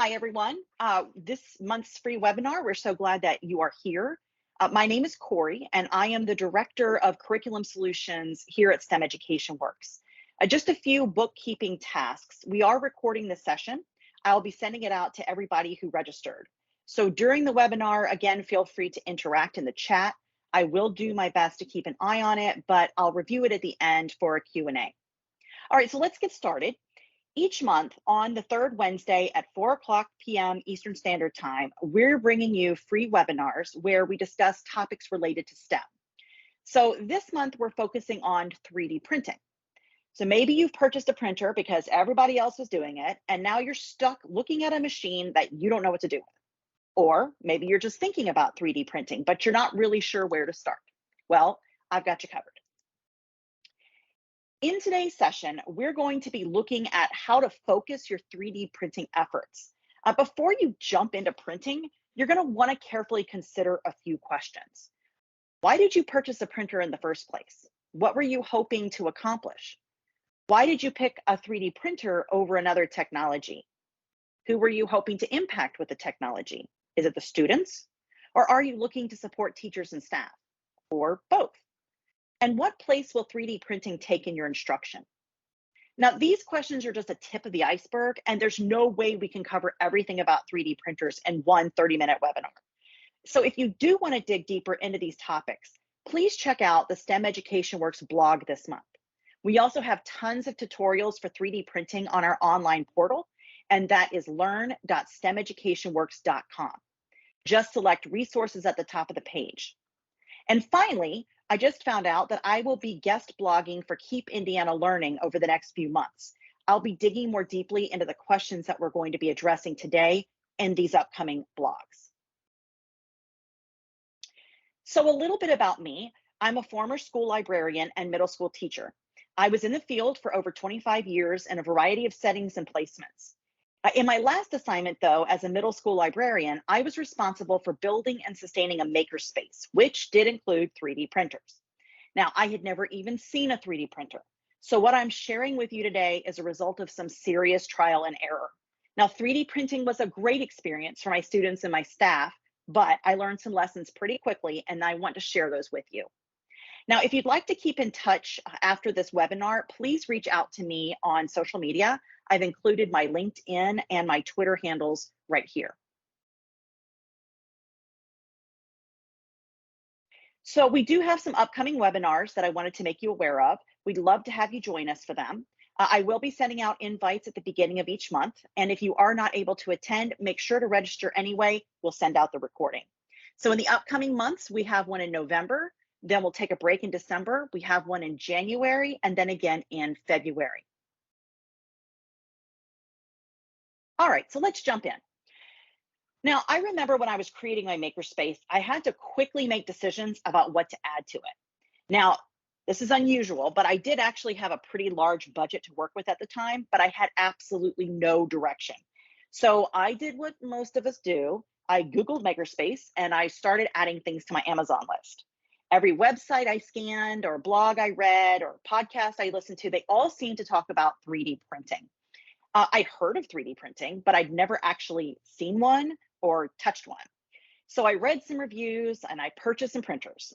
Hi, everyone. This month's free webinar, we're so glad that you are here. My name is Corey, and I am the Director of Curriculum Solutions here at STEM Education Works. Just a few bookkeeping tasks. We are recording this session. I'll be sending it out to everybody who registered. So during the webinar, again, feel free to interact in the chat. I will do my best to keep an eye on it, but I'll review it at the end for a Q&A. All right, so let's get started. Each month on the third Wednesday at 4 p.m. Eastern Standard Time, we're bringing you free webinars where we discuss topics related to STEM. So this month we're focusing on 3D printing. So maybe you've purchased a printer because everybody else was doing it, and now you're stuck looking at a machine that you don't know what to do with. Or maybe you're just thinking about 3D printing, but you're not really sure where to start. Well, I've got you covered. In today's session, we're going to be looking at how to focus your 3D printing efforts. Before you jump into printing, you're going to want to carefully consider a few questions. Why did you purchase a printer in the first place? What were you hoping to accomplish? Why did you pick a 3D printer over another technology? Who were you hoping to impact with the technology? Is it the students? Or are you looking to support teachers and staff? Or both? And what place will 3D printing take in your instruction? Now, these questions are just a tip of the iceberg, and there's no way we can cover everything about 3D printers in one 30-minute webinar. So if you do want to dig deeper into these topics, please check out the STEM Education Works blog this month. We also have tons of tutorials for 3D printing on our online portal, and that is learn.stemeducationworks.com. Just select resources at the top of the page. And finally, I just found out that I will be guest blogging for Keep Indiana Learning over the next few months. I'll be digging more deeply into the questions that we're going to be addressing today in these upcoming blogs. So a little bit about me. I'm a former school librarian and middle school teacher. I was in the field for over 25 years in a variety of settings and placements. In my last assignment, though, as a middle school librarian, I was responsible for building and sustaining a makerspace, which did include 3D printers. Now, I had never even seen a 3D printer. So what I'm sharing with you today is a result of some serious trial and error. Now, 3D printing was a great experience for my students and my staff, but I learned some lessons pretty quickly, and I want to share those with you. Now, if you'd like to keep in touch after this webinar, please reach out to me on social media. I've included my LinkedIn and my Twitter handles right here. So we do have some upcoming webinars that I wanted to make you aware of. We'd love to have you join us for them. I will be sending out invites at the beginning of each month. And if you are not able to attend, make sure to register anyway. We'll send out the recording. So in the upcoming months, we have one in November, then we'll take a break in December. We have one in January, and then again in February. All right, so let's jump in. Now, I remember when I was creating my makerspace, I had to quickly make decisions about what to add to it. Now, this is unusual, but I did actually have a pretty large budget to work with at the time, but I had absolutely no direction. So I did what most of us do. I Googled makerspace and I started adding things to my Amazon list. Every website I scanned or blog I read or podcast I listened to, they all seemed to talk about 3D printing. I'd heard of 3D printing, but I'd never actually seen one or touched one. So I read some reviews and I purchased some printers.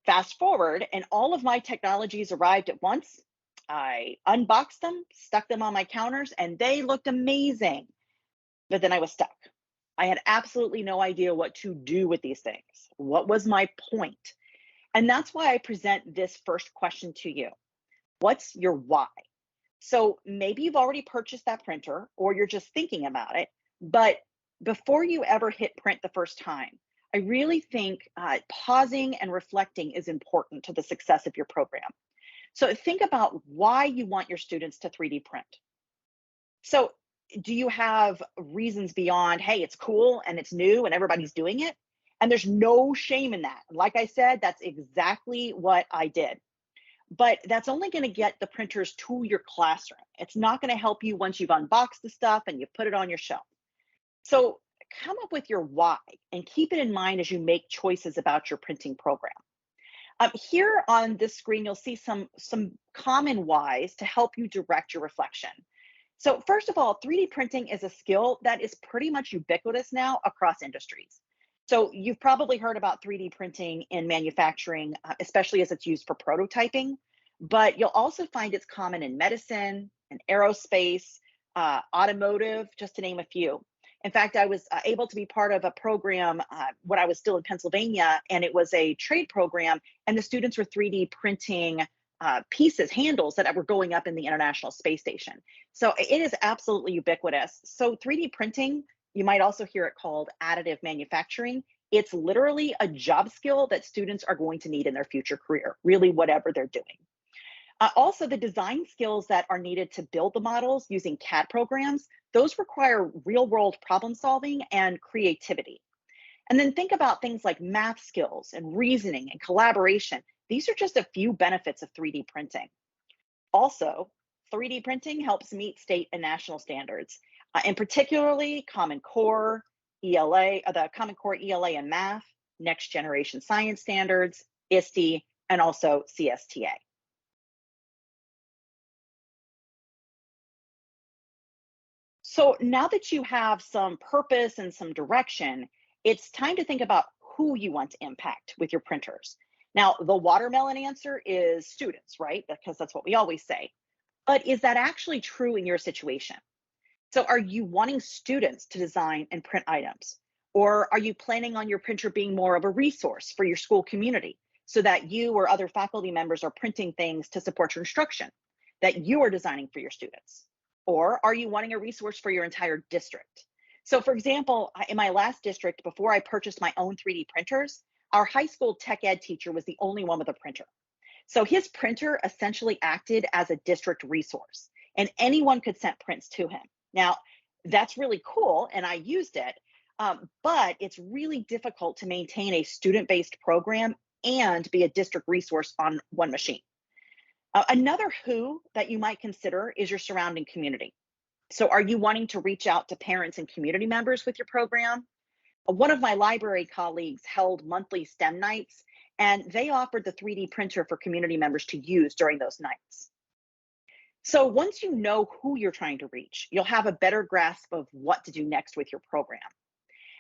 Fast forward, and all of my technologies arrived at once. I unboxed them, stuck them on my counters, and they looked amazing. But then I was stuck. I had absolutely no idea what to do with these things. What was my point? And that's why I present this first question to you. What's your why? So maybe you've already purchased that printer or you're just thinking about it, but before you ever hit print the first time, I really think pausing and reflecting is important to the success of your program. So think about why you want your students to 3D print. So do you have reasons beyond, hey, it's cool and it's new and everybody's doing it? And there's no shame in that. Like I said, that's exactly what I did. But that's only going to get the printers to your classroom. It's not going to help you once you've unboxed the stuff and you put it on your shelf. So come up with your why and keep it in mind as you make choices about your printing program. Here on this screen, you'll see some common whys to help you direct your reflection. So first of all, 3D printing is a skill that is pretty much ubiquitous now across industries. So you've probably heard about 3D printing in manufacturing, especially as it's used for prototyping, but you'll also find it's common in medicine and aerospace, automotive, just to name a few. In fact, I was able to be part of a program when I was still in Pennsylvania, and it was a trade program, and the students were 3D printing pieces, handles that were going up in the International Space Station. So it is absolutely ubiquitous. So 3D printing, you might also hear it called additive manufacturing. It's literally a job skill that students are going to need in their future career, really whatever they're doing. Also, the design skills that are needed to build the models using CAD programs, those require real world problem solving and creativity. And then think about things like math skills and reasoning and collaboration. These are just a few benefits of 3D printing. Also, 3D printing helps meet state and national standards, and particularly Common Core, ELA, the Common Core ELA in math, Next Generation Science Standards, ISTE, and also CSTA. So now that you have some purpose and some direction, it's time to think about who you want to impact with your printers. Now, the watermelon answer is students, right? Because that's what we always say. But is that actually true in your situation? So, are you wanting students to design and print items? Or are you planning on your printer being more of a resource for your school community so that you or other faculty members are printing things to support your instruction that you are designing for your students? Or are you wanting a resource for your entire district? So, for example, in my last district, before I purchased my own 3D printers, our high school tech ed teacher was the only one with a printer. So his printer essentially acted as a district resource, and anyone could send prints to him. Now, that's really cool, and I used it, but it's really difficult to maintain a student based program and be a district resource on one machine. Another who that you might consider is your surrounding community. So, are you wanting to reach out to parents and community members with your program? One of my library colleagues held monthly STEM nights, and they offered the 3D printer for community members to use during those nights. So once you know who you're trying to reach, you'll have a better grasp of what to do next with your program.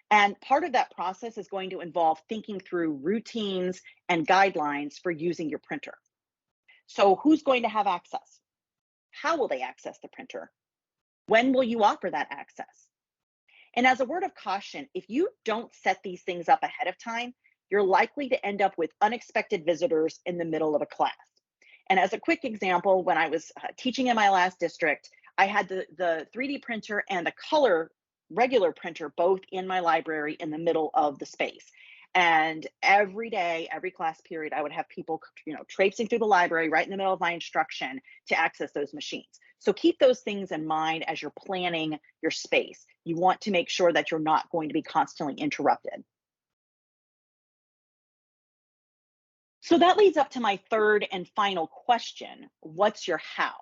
And part of that process is going to involve thinking through routines and guidelines for using your printer. So who's going to have access? How will they access the printer? When will you offer that access? And as a word of caution, if you don't set these things up ahead of time, you're likely to end up with unexpected visitors in the middle of a class. And as a quick example, when I was teaching in my last district, I had the 3D printer and the color regular printer both in my library in the middle of the space. And every day, every class period, I would have people, traipsing through the library right in the middle of my instruction to access those machines. So keep those things in mind as you're planning your space. You want to make sure that you're not going to be constantly interrupted. So that leads up to my third and final question. What's your how?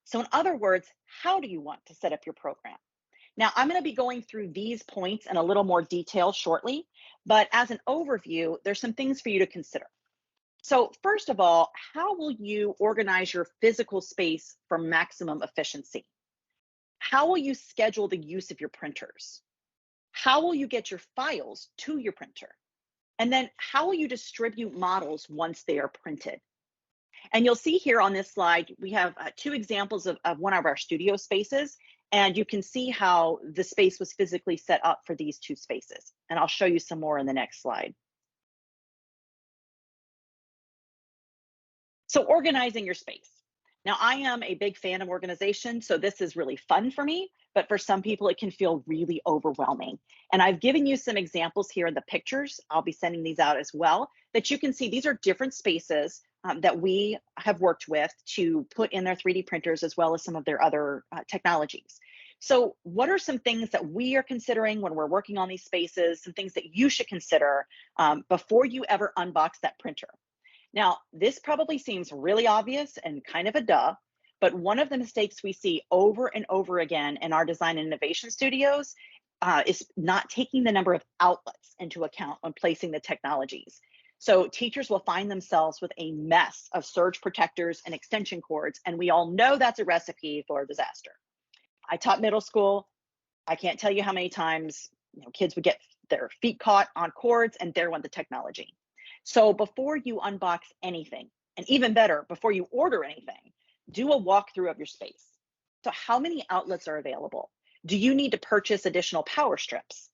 So in other words, how do you want to set up your program? Now, I'm going to be going through these points in a little more detail shortly, but as an overview, there's some things for you to consider. So first of all, how will you organize your physical space for maximum efficiency? How will you schedule the use of your printers? How will you get your files to your printer? And then how will you distribute models once they are printed? And you'll see here on this slide, we have two examples of one of our studio spaces. And you can see how the space was physically set up for these two spaces. And I'll show you some more in the next slide. So organizing your space. Now, I am a big fan of organization, so this is really fun for me, but for some people, it can feel really overwhelming. And I've given you some examples here in the pictures. I'll be sending these out as well, that you can see these are different spaces that we have worked with to put in their 3D printers as well as some of their other technologies. So what are some things that we are considering when we're working on these spaces, some things that you should consider before you ever unbox that printer? Now, this probably seems really obvious and kind of a duh, but one of the mistakes we see over and over again in our design and innovation studios is not taking the number of outlets into account when placing the technologies. So teachers will find themselves with a mess of surge protectors and extension cords, and we all know that's a recipe for disaster. I taught middle school. I can't tell you how many times, kids would get their feet caught on cords and there went the technology. So before you unbox anything, and even better, before you order anything, do a walkthrough of your space. So how many outlets are available? Do you need to purchase additional power strips?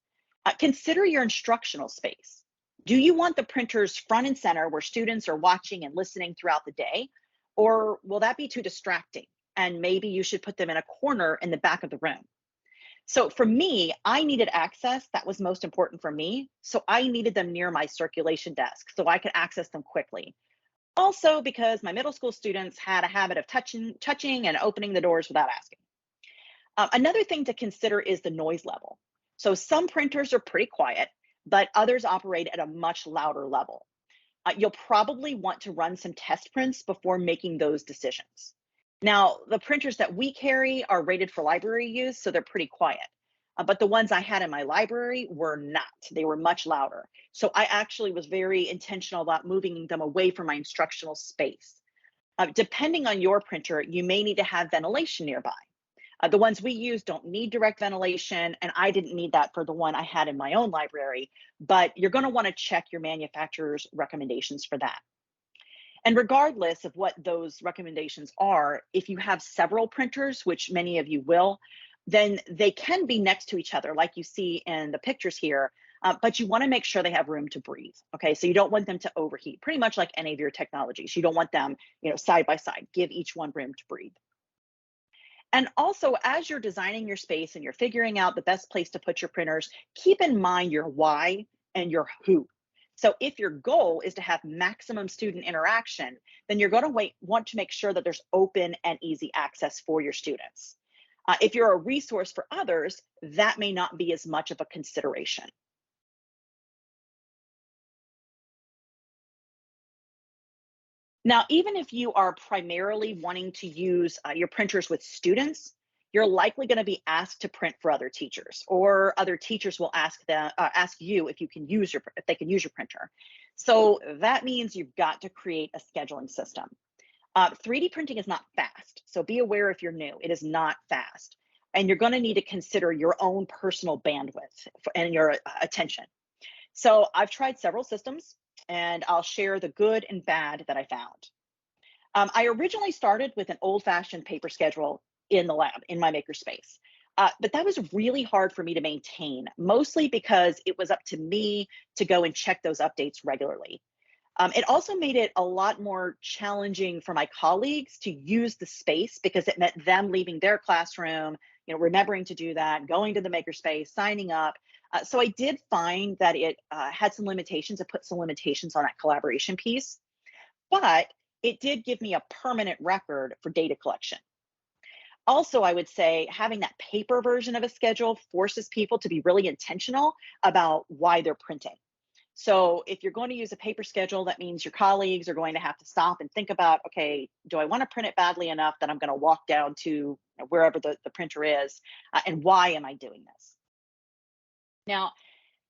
Consider your instructional space. Do you want the printers front and center where students are watching and listening throughout the day? Or will that be too distracting? And maybe you should put them in a corner in the back of the room. So for me, I needed access. That was most important for me. So I needed them near my circulation desk so I could access them quickly. Also, because my middle school students had a habit of touching and opening the doors without asking. Another thing to consider is the noise level. So some printers are pretty quiet, but others operate at a much louder level. You'll probably want to run some test prints before making those decisions. Now, the printers that we carry are rated for library use, so they're pretty quiet. But the ones I had in my library were not. They were much louder. So I actually was very intentional about moving them away from my instructional space. Depending on your printer, you may need to have ventilation nearby. The ones we use don't need direct ventilation, and I didn't need that for the one I had in my own library, but you're going to want to check your manufacturer's recommendations for that. And regardless of what those recommendations are, if you have several printers, which many of you will, then they can be next to each other, like you see in the pictures here, but you want to make sure they have room to breathe. Okay, so you don't want them to overheat, pretty much like any of your technologies. You don't want them, side by side. Give each one room to breathe. And also, as you're designing your space and you're figuring out the best place to put your printers, keep in mind your why and your who. So if your goal is to have maximum student interaction, then you're going to want to make sure that there's open and easy access for your students. If you're a resource for others, that may not be as much of a consideration. Now, even if you are primarily wanting to use your printers with students, you're likely going to be asked to print for other teachers, or other teachers will ask you if if they can use your printer. So that means you've got to create a scheduling system. 3D printing is not fast, so be aware if you're new, it is not fast, and you're going to need to consider your own personal bandwidth and your attention. So I've tried several systems, and I'll share the good and bad that I found. I originally started with an old-fashioned paper schedule in the lab, in my makerspace. But that was really hard for me to maintain, mostly because it was up to me to go and check those updates regularly. It also made it a lot more challenging for my colleagues to use the space because it meant them leaving their classroom, remembering to do that, going to the makerspace, signing up. So I did find that it had some limitations. It put some limitations on that collaboration piece, but it did give me a permanent record for data collection. Also, I would say having that paper version of a schedule forces people to be really intentional about why they're printing. So if you're going to use a paper schedule, that means your colleagues are going to have to stop and think about, okay, do I want to print it badly enough that I'm going to walk down to wherever the printer is, and why am I doing this? Now,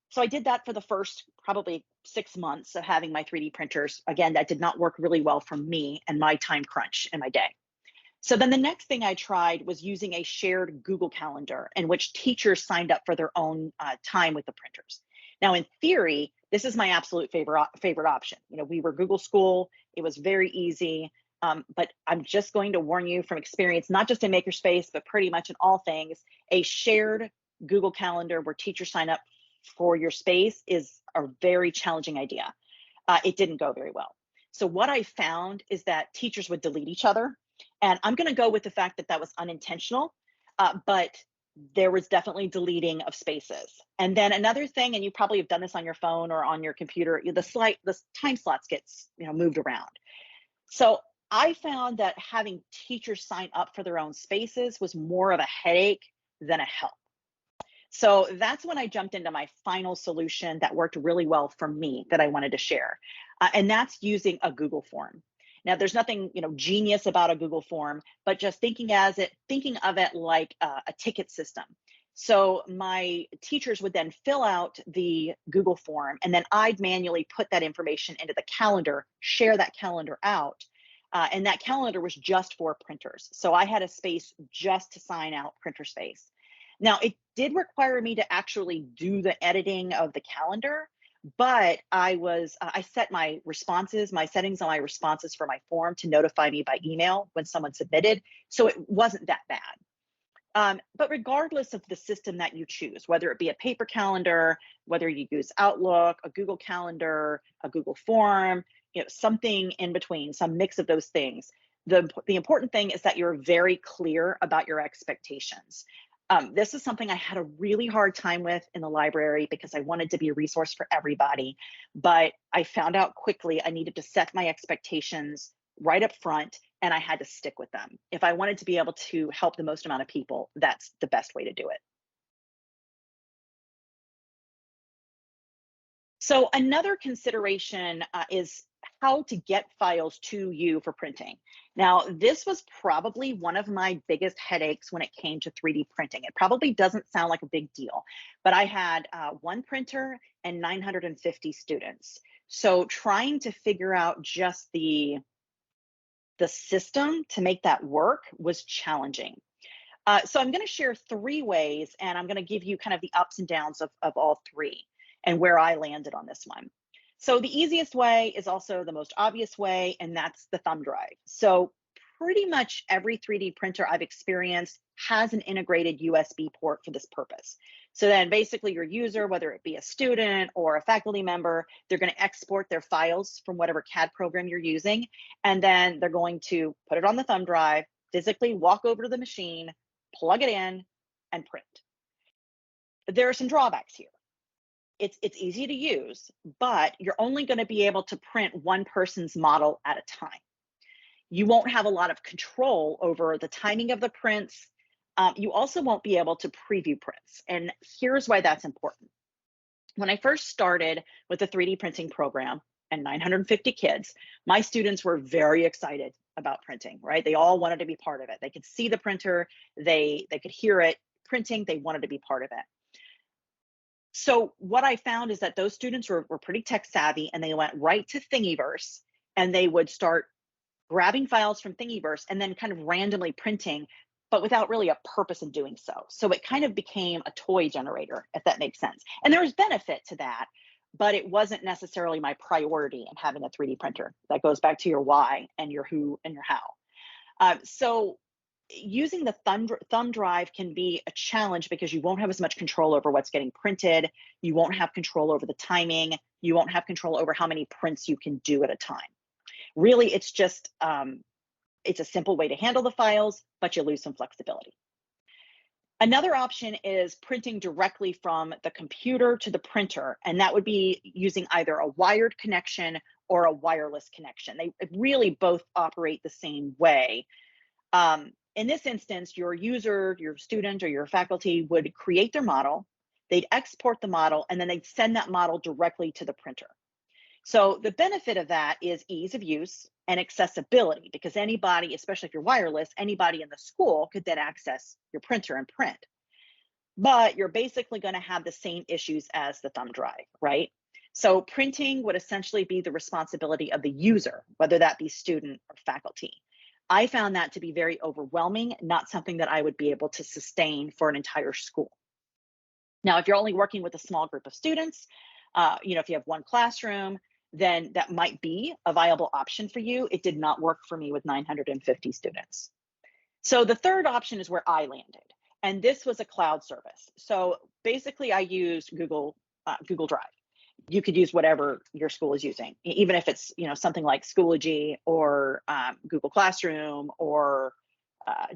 so I did that for the first probably 6 months of having my 3D printers. Again, that did not work really well for me and my time crunch in my day. So then the next thing I tried was using a shared Google Calendar in which teachers signed up for their own time with the printers. Now, in theory, this is my absolute favorite option. We were Google School. It was very easy. But I'm just going to warn you from experience, not just in Makerspace, but pretty much in all things, a shared Google Calendar where teachers sign up for your space is a very challenging idea. It didn't go very well. So what I found is that teachers would delete each other. And I'm going to go with the fact that that was unintentional, but there was definitely deleting of spaces. And then another thing, and you probably have done this on your phone or on your computer, the time slots gets moved around. So I found that having teachers sign up for their own spaces was more of a headache than a help. So that's when I jumped into my final solution that worked really well for me that I wanted to share. And that's using a Google form. Now, there's nothing, genius about a Google form, but just thinking of it like a ticket system. So my teachers would then fill out the Google form, and then I'd manually put that information into the calendar, share that calendar out. And that calendar was just for printers. So I had a space just to sign out printer space. Now, it did require me to actually do the editing of the calendar, but I set my responses, my settings on my responses for my form to notify me by email when someone submitted. So it wasn't that bad. But regardless of the system that you choose, whether it be a paper calendar, whether you use Outlook, a Google Calendar, a Google Form, something in between, some mix of those things, the important thing is that you're very clear about your expectations. This is something I had a really hard time with in the library because I wanted to be a resource for everybody, but I found out quickly I needed to set my expectations right up front, and I had to stick with them. If I wanted to be able to help the most amount of people, that's the best way to do it. So another consideration is how to get files to you for printing. Now, this was probably one of my biggest headaches when it came to 3D printing. It probably doesn't sound like a big deal, but I had one printer and 950 students. So trying to figure out just the system to make that work was challenging. So I'm going to share 3 ways, and I'm going to give you kind of the ups and downs of all 3 and where I landed on this one. So the easiest way is also the most obvious way, and that's the thumb drive. So pretty much every 3D printer I've experienced has an integrated USB port for this purpose. So then basically your user, whether it be a student or a faculty member, they're going to export their files from whatever CAD program you're using, and then they're going to put it on the thumb drive, physically walk over to the machine, plug it in, and print. There are some drawbacks here. It's easy to use, but you're only going to be able to print one person's model at a time. You won't have a lot of control over the timing of the prints. You also won't be able to preview prints. And here's why that's important. When I first started with the 3D printing program and 950 kids, my students were very excited about printing, right? They all wanted to be part of it. They could see the printer, they could hear it printing, they wanted to be part of it. So what I found is that those students were pretty tech savvy, and they went right to Thingiverse, and they would start grabbing files from Thingiverse and then kind of randomly printing, but without really a purpose in doing so. So it kind of became a toy generator, if that makes sense. And there was benefit to that, but it wasn't necessarily my priority in having a 3D printer. That goes back to your why and your who and your how. So using the thumb drive can be a challenge because you won't have as much control over what's getting printed. You won't have control over the timing. You won't have control over how many prints you can do at a time. Really, it's just, it's a simple way to handle the files, but you lose some flexibility. Another option is printing directly from the computer to the printer, and that would be using either a wired connection or a wireless connection. They really both operate the same way. In this instance, your user, your student, or your faculty would create their model, they'd export the model, and then they'd send that model directly to the printer. So the benefit of that is ease of use and accessibility, because anybody, especially if you're wireless, anybody in the school could then access your printer and print. But you're basically going to have the same issues as the thumb drive, right? So printing would essentially be the responsibility of the user, whether that be student or faculty. I found that to be very overwhelming, not something that I would be able to sustain for an entire school. Now, if you're only working with a small group of students, if you have one classroom, then that might be a viable option for you. It did not work for me with 950 students. So the third option is where I landed, and this was a cloud service. So basically I used Google Drive. You could use whatever your school is using, even if it's something like Schoology or Google Classroom or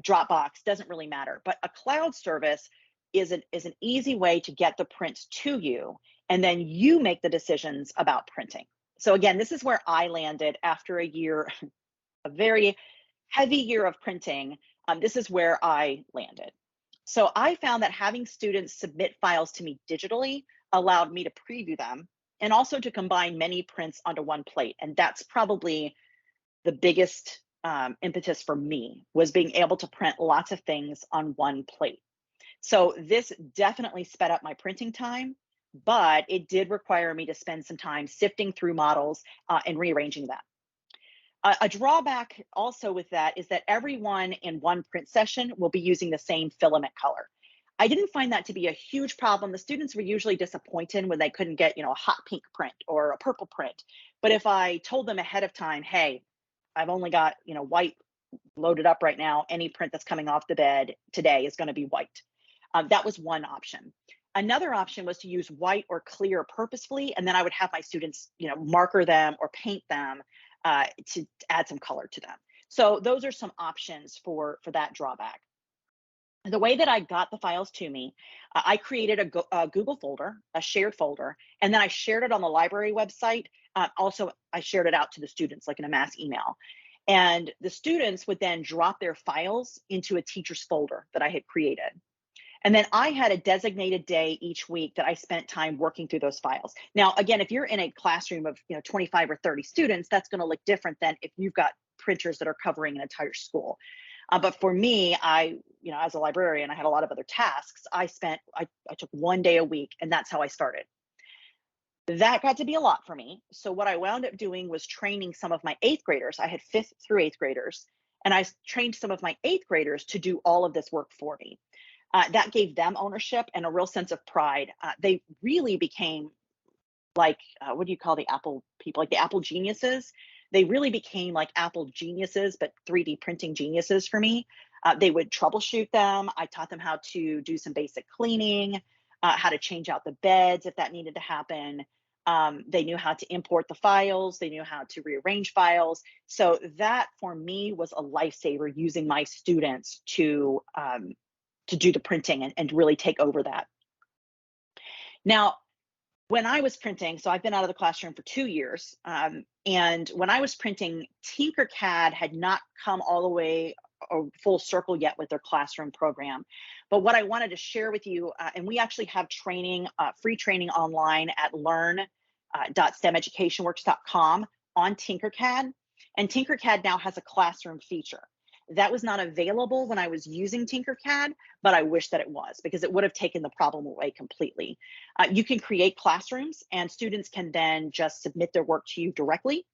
Dropbox, doesn't really matter. But a cloud service is an easy way to get the prints to you, and then you make the decisions about printing. So again, this is where I landed after a year, a very heavy year of printing. This is where I landed. So I found that having students submit files to me digitally allowed me to preview them and also to combine many prints onto one plate. And that's probably the biggest impetus for me, was being able to print lots of things on one plate. So this definitely sped up my printing time, but it did require me to spend some time sifting through models and rearranging them. A drawback also with that is that everyone in one print session will be using the same filament color. I didn't find that to be a huge problem. The students were usually disappointed when they couldn't get, a hot pink print or a purple print. But if I told them ahead of time, hey, I've only got, white loaded up right now, any print that's coming off the bed today is going to be white. That was one option. Another option was to use white or clear purposefully, and then I would have my students, marker them or paint them to add some color to them. So those are some options for that drawback. The way that I got the files to me, I created a Google folder, a shared folder, and then I shared it on the library website. Also, I shared it out to the students, like in a mass email. And the students would then drop their files into a teacher's folder that I had created. And then I had a designated day each week that I spent time working through those files. Now, again, if you're in a classroom of 25 or 30 students, that's going to look different than if you've got printers that are covering an entire school. But for me, as a librarian, I had a lot of other tasks. I took one day a week, and that's how I started. That got to be a lot for me. So what I wound up doing was training some of my 8th graders. I had 5th through 8th graders, and I trained some of my 8th graders to do all of this work for me. That gave them ownership and a real sense of pride. They really became like, what do you call the Apple people? Like the Apple geniuses. They really became like Apple geniuses, but 3D printing geniuses for me. They would troubleshoot them. I taught them how to do some basic cleaning, how to change out the beds if that needed to happen. They knew how to import the files. They knew how to rearrange files. So that for me was a lifesaver, using my students to do the printing and really take over that. Now, when I was printing, so I've been out of the classroom for 2 years, and when I was printing, Tinkercad had not come all the way or full circle yet with their classroom program. But what I wanted to share with you, and we actually have training, free training online at learn.stemeducationworks.com on Tinkercad, and Tinkercad now has a classroom feature. That was not available when I was using Tinkercad, but I wish that it was, because it would have taken the problem away completely. You can create classrooms, and students can then just submit their work to you directly.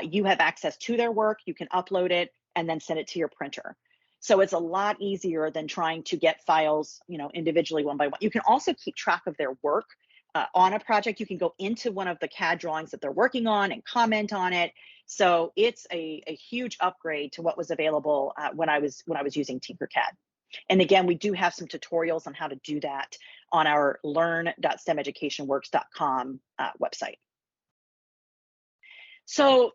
You have access to their work, you can upload it, and then send it to your printer. So it's a lot easier than trying to get files, individually one by one. You can also keep track of their work. On a project, you can go into one of the CAD drawings that they're working on and comment on it. So it's a huge upgrade to what was available when I was using Tinkercad. And again, we do have some tutorials on how to do that on our learn.stemeducationworks.com website. So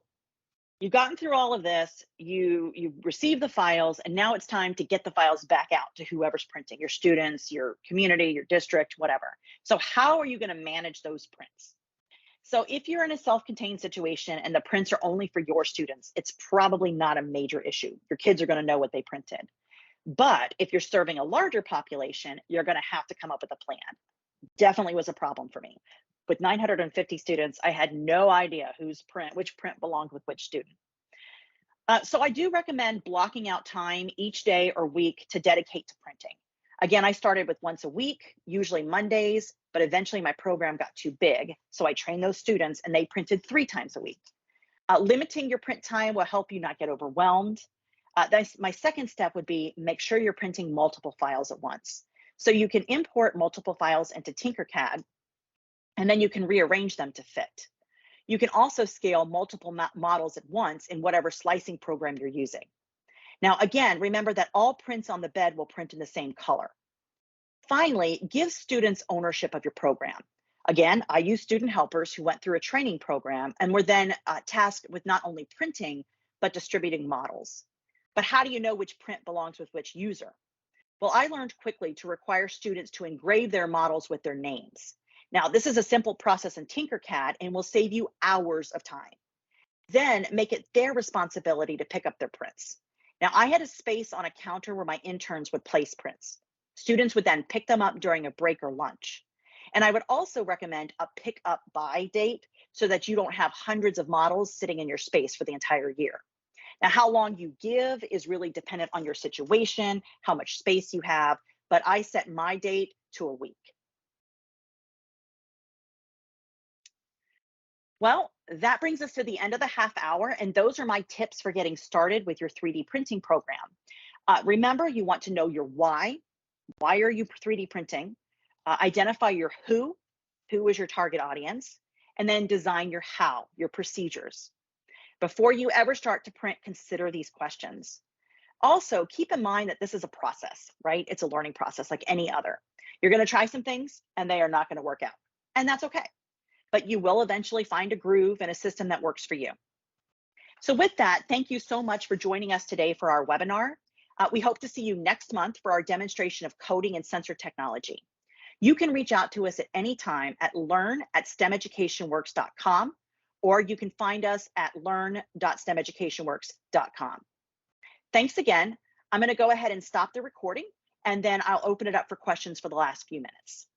you've gotten through all of this, you received the files, and now it's time to get the files back out to whoever's printing, your students, your community, your district, whatever. So how are you going to manage those prints? So if you're in a self-contained situation and the prints are only for your students, it's probably not a major issue. Your kids are going to know what they printed. But if you're serving a larger population, you're going to have to come up with a plan. Definitely was a problem for me. With 950 students, I had no idea which print belonged with which student. So I do recommend blocking out time each day or week to dedicate to printing. Again, I started with once a week, usually Mondays, but eventually my program got too big. So I trained those students and they printed 3 times a week. Limiting your print time will help you not get overwhelmed. My second step would be make sure you're printing multiple files at once. So you can import multiple files into Tinkercad, and then you can rearrange them to fit. You can also scale multiple models at once in whatever slicing program you're using. Now, again, remember that all prints on the bed will print in the same color. Finally, give students ownership of your program. Again, I use student helpers who went through a training program and were then tasked with not only printing, but distributing models. But how do you know which print belongs with which user? Well, I learned quickly to require students to engrave their models with their names. Now, this is a simple process in Tinkercad and will save you hours of time. Then make it their responsibility to pick up their prints. Now, I had a space on a counter where my interns would place prints. Students would then pick them up during a break or lunch. And I would also recommend a pick up by date so that you don't have hundreds of models sitting in your space for the entire year. Now, how long you give is really dependent on your situation, how much space you have, but I set my date to a week. Well, that brings us to the end of the half hour, and those are my tips for getting started with your 3D printing program. Remember, you want to know your why. Why are you 3D printing? Identify your who is your target audience, and then design your how, your procedures. Before you ever start to print, consider these questions. Also, keep in mind that this is a process, right? It's a learning process like any other. You're going to try some things and they are not going to work out, and that's okay. But you will eventually find a groove and a system that works for you. So with that, thank you so much for joining us today for our webinar. We hope to see you next month for our demonstration of coding and sensor technology. You can reach out to us at any time at learn@stemeducationworks.com, or you can find us at learn.stemeducationworks.com. Thanks again. I'm going to go ahead and stop the recording, and then I'll open it up for questions for the last few minutes.